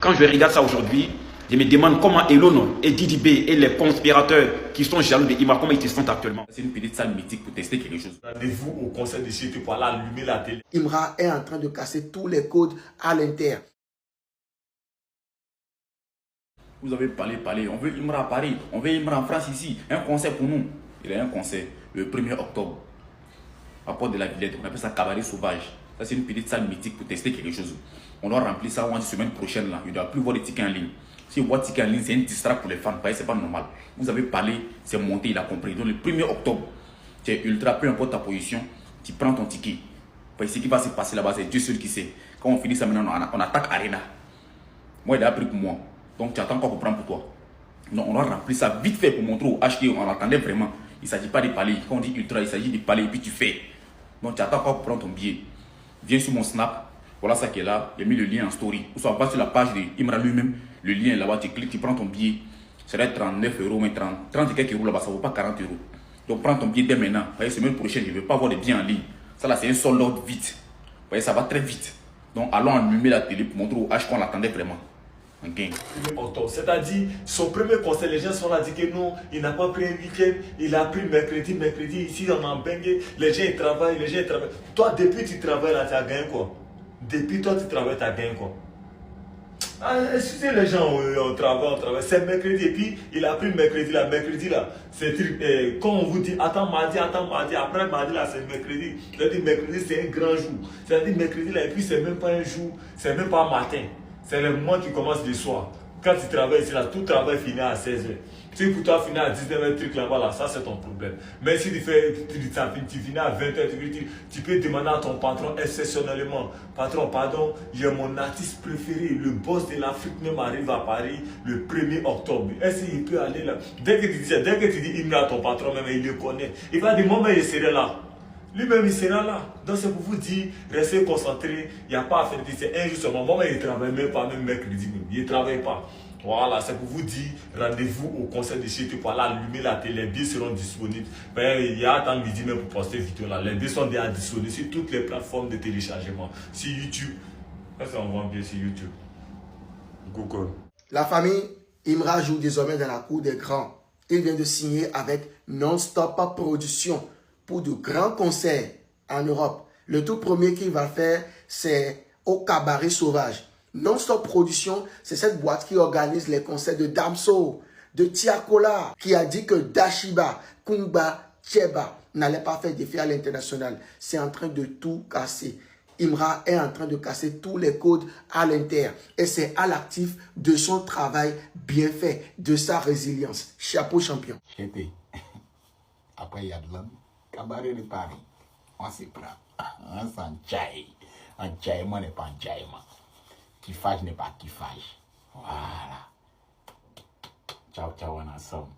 Quand je regarde ça aujourd'hui, je me demande comment Elon et Didi B et les conspirateurs qui sont jaloux de Imra, comment ils se sentent actuellement. C'est une petite salle mythique pour tester quelque chose. Rendez-vous au conseil de sécurité pour aller allumer la télé. Imra est en train de casser tous les codes à l'intérieur. Vous avez parlé. On veut Imra à Paris, on veut Imra en France ici. Un concert pour nous. Il y a un concert le 1er octobre à Porte de la Villette. On appelle ça Cabaret Sauvage. Ça, c'est une petite salle mythique pour tester quelque chose. On doit remplir ça la semaine prochaine. Là. Il ne doit plus voir des tickets en ligne. Si vous voyez tickets en ligne, c'est une distract pour les fans. C'est pas normal. Vous avez parlé, c'est monté, il a compris. Donc le 1er octobre, tu es ultra, peu importe ta position, tu prends ton ticket. Ce qui va se passer là-bas, c'est Dieu seul qui sait. Quand on finit ça maintenant, on attaque Arena. Moi, il a appris pour moi. Donc tu attends encore pour prendre pour toi. Donc on doit remplir ça vite fait pour montrer au HT, on l'attendait vraiment. Il ne s'agit pas de parler. Quand on dit ultra, il s'agit de parler et puis tu fais. Donc tu attends encore pour prendre ton billet. Viens sur mon snap. Voilà ça qui est là. J'ai mis le lien en story. Ou soit va sur la page de Imra lui-même. Le lien est là-bas. Tu cliques, tu prends ton billet. Ça va être 39 €, mais 30 et quelques euros là-bas. Ça ne vaut pas 40 €. Donc prends ton billet dès maintenant. Vous voyez, semaine prochaine, je ne vais pas avoir de billets en ligne. Ça là, c'est un sold out vite. Vous voyez, ça va très vite. Donc allons allumer la télé pour montrer au H qu'on l'attendait vraiment. Okay. C'est-à-dire, son premier conseil, les gens sont là, disent que non, il n'a pas pris un week-end, il a pris mercredi, ici on en bengue, les gens ils travaillent. Toi, depuis tu travailles là, tu as gagné quoi? Depuis toi tu travailles, tu as gagné quoi? Excusez les gens, on travaille, c'est mercredi, et puis il a pris mercredi là, c'est quand on vous dit, attends mardi, après mardi là, c'est mercredi. C'est-à-dire, mercredi c'est un grand jour. C'est-à-dire, mercredi là, et puis c'est même pas un jour, c'est même pas un matin. C'est le mois qui commence le soir. Quand tu travailles ici, là, tout travail finit à 16 h. Si pour toi finir à 19 h, truc là-bas, là, ça c'est ton problème. Mais si tu finis à 20 h, tu peux demander à ton patron exceptionnellement, patron, pardon, j'ai mon artiste préféré, le boss de l'Afrique même arrive à Paris le 1er octobre. Est-ce qu'il peut aller là? Dès que tu dis il à ton patron, même il le connaît. Il va dire, moi, mais il serait là. Lui-même, il sera là. Donc, c'est pour vous dire, restez concentrés. Il n'y a pas à faire. C'est un jour seulement. Moi, il ne travaille même pas, même mercredi. Il ne travaille pas. Voilà, c'est pour vous dire, rendez-vous au conseil de sécurité pour aller allumer la télé. Les billets seront disponibles. Il y a attends midi même pour poster vidéo là. Les billets sont déjà disponibles sur toutes les plateformes de téléchargement. Sur YouTube. Ça, on voit bien sur YouTube. Google. La famille Imra joue désormais dans la cour des grands. Il vient de signer avec Non-Stop Production pour de grands concerts en Europe. Le tout premier qu'il va faire, c'est au Cabaret Sauvage. Non-Stop Production, c'est cette boîte qui organise les concerts de Damso, de Tiakola, qui a dit que Dashiba, Kumba, Cheba n'allait pas faire défi à l'international. C'est en train de tout casser. Imra est en train de casser tous les codes à l'intérieur. Et c'est à l'actif de son travail bien fait, de sa résilience. Chapeau champion. Après, il y a de l'homme. Cabaret de Paris, on s'y prend. On s'en jaille. Un jaillement n'est pas un jaillement. Kiffage n'est pas kiffage. Voilà. Ciao, ciao, on est ensemble.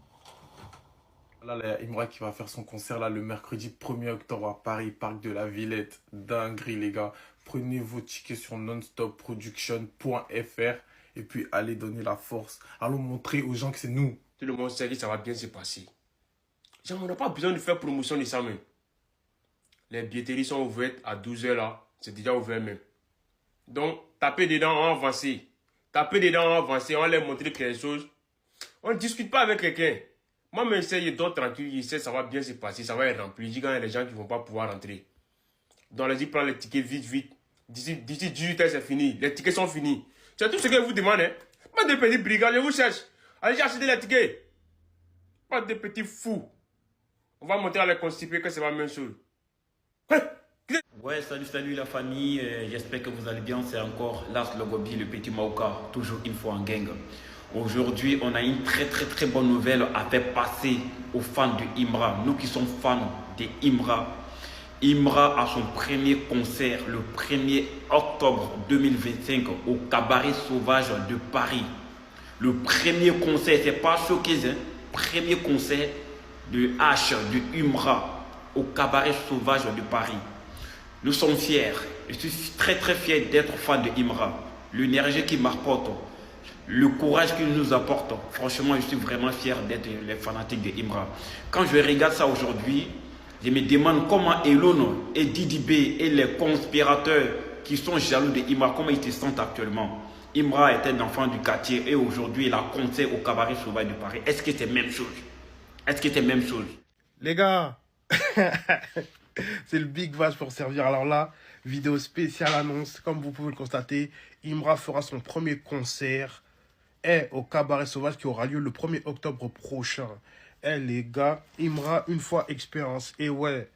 Là, il y a Imra qui va faire son concert là, le mercredi 1er octobre à Paris, Parc de la Villette. Dinguerie, les gars. Prenez vos tickets sur nonstopproduction.fr et puis allez donner la force. Allons montrer aux gens que c'est nous. Tout le monde sait que ça va bien se passer. Genre, on n'a pas besoin de faire promotion de ça même. Les billetteries sont ouvertes à 12 h là. C'est déjà ouvert même. Donc, tapez dedans, on avance. Tapez dedans, on avance. On leur montrer quelque chose. On ne discute pas avec quelqu'un. Moi, je sais, il dort tranquille. Il sait ça va bien se passer. Ça va être rempli. Je dis quand il y a des gens qui ne vont pas pouvoir rentrer. Donc, les gens prennent les tickets vite. D'ici 18 h, c'est fini. Les tickets sont finis. C'est tout ce que je vous demande. Hein. Pas de petits brigands, je vous cherche. Allez acheter les tickets. Pas de petits fous. On va montrer à les constituer que c'est la même chose. Ouais, salut la famille. J'espère que vous allez bien. C'est encore Lars Logobi, le petit Maoka, toujours une fois en gang. Aujourd'hui, on a une très bonne nouvelle à faire passer aux fans de Imra. Nous qui sommes fans de Imra. Imra a son premier concert le 1er octobre 2025 au Cabaret Sauvage de Paris. Le premier concert, c'est pas showcase, hein? Premier concert de H, de Imra au Cabaret Sauvage de Paris. Nous sommes fiers. Je suis très fier d'être fan de Imra. L'énergie qu'il m'apporte, le courage qu'il nous apporte. Franchement, je suis vraiment fier d'être les fanatiques de Imra. Quand je regarde ça aujourd'hui, je me demande comment Elon et Didi B et les conspirateurs qui sont jaloux de Imra, comment ils se sentent actuellement. Imra est un enfant du quartier et aujourd'hui il a concert au cabaret sauvage de Paris. Est-ce que c'est la même chose? Est-ce que c'est la même chose? Les gars, c'est le Big Vache pour servir. Alors là, vidéo spéciale annonce. Comme vous pouvez le constater, Imra fera son premier concert au Cabaret Sauvage qui aura lieu le 1er octobre prochain. Les gars, Imra, une fois expérience. Et ouais,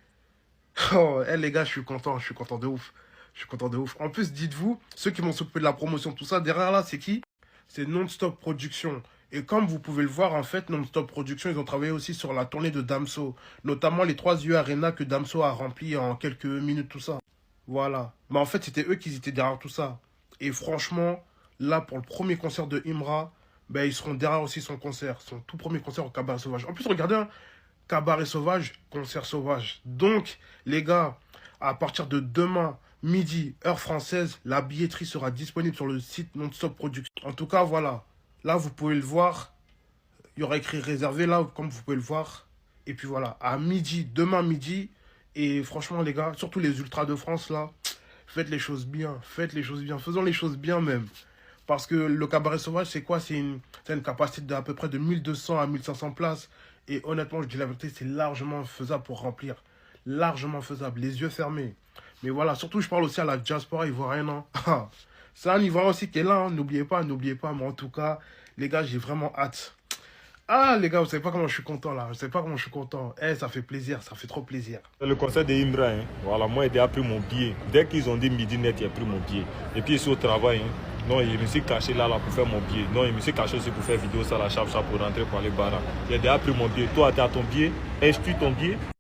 oh, les gars, je suis content de ouf. Je suis content de ouf. En plus, dites-vous, ceux qui vont s'occuper de la promotion, tout ça, derrière là, c'est qui? C'est Non-Stop Production. Et comme vous pouvez le voir, en fait, Non-Stop Production, ils ont travaillé aussi sur la tournée de Damso. Notamment les 3 yeux Arena que Damso a rempli en quelques minutes, tout ça. Voilà. Mais en fait, c'était eux qui étaient derrière tout ça. Et franchement, là, pour le premier concert de Imra, ben, ils seront derrière aussi son concert. Son tout premier concert au Cabaret Sauvage. En plus, regardez, hein, Cabaret Sauvage, concert sauvage. Donc, les gars, à partir de demain, midi, heure française, la billetterie sera disponible sur le site Non-Stop Production. En tout cas, voilà. Là, vous pouvez le voir. Il y aura écrit réservé là, comme vous pouvez le voir. Et puis voilà, à midi, demain midi. Et franchement, les gars, surtout les Ultras de France, là, faites les choses bien. Faites les choses bien. Faisons les choses bien même. Parce que le Cabaret Sauvage, c'est quoi? C'est une capacité d'à peu près de 1200 à 1500 places. Et honnêtement, je dis la vérité, c'est largement faisable pour remplir. Largement faisable, les yeux fermés. Mais voilà, surtout, je parle aussi à la diaspora ivoirienne. Hein. C'est un Ivoirien aussi qui est là, hein. N'oubliez pas. Mais en tout cas, les gars, j'ai vraiment hâte. Ah, les gars, vous savez pas comment je suis content, là. Vous savez pas comment je suis content. Ça fait plaisir, ça fait trop plaisir. Le concert de Imra, hein. Voilà, moi, j'ai déjà pris mon billet. Dès qu'ils ont dit midi net, j'ai pris mon billet. Et puis, ici au travail, hein. Non, je me suis caché là pour faire mon billet. Non, je me suis caché aussi pour faire vidéo, ça, la chap pour rentrer pour aller barra. J'ai déjà pris mon billet. Toi, tu as ton billet. Est-ce que tu ton billet?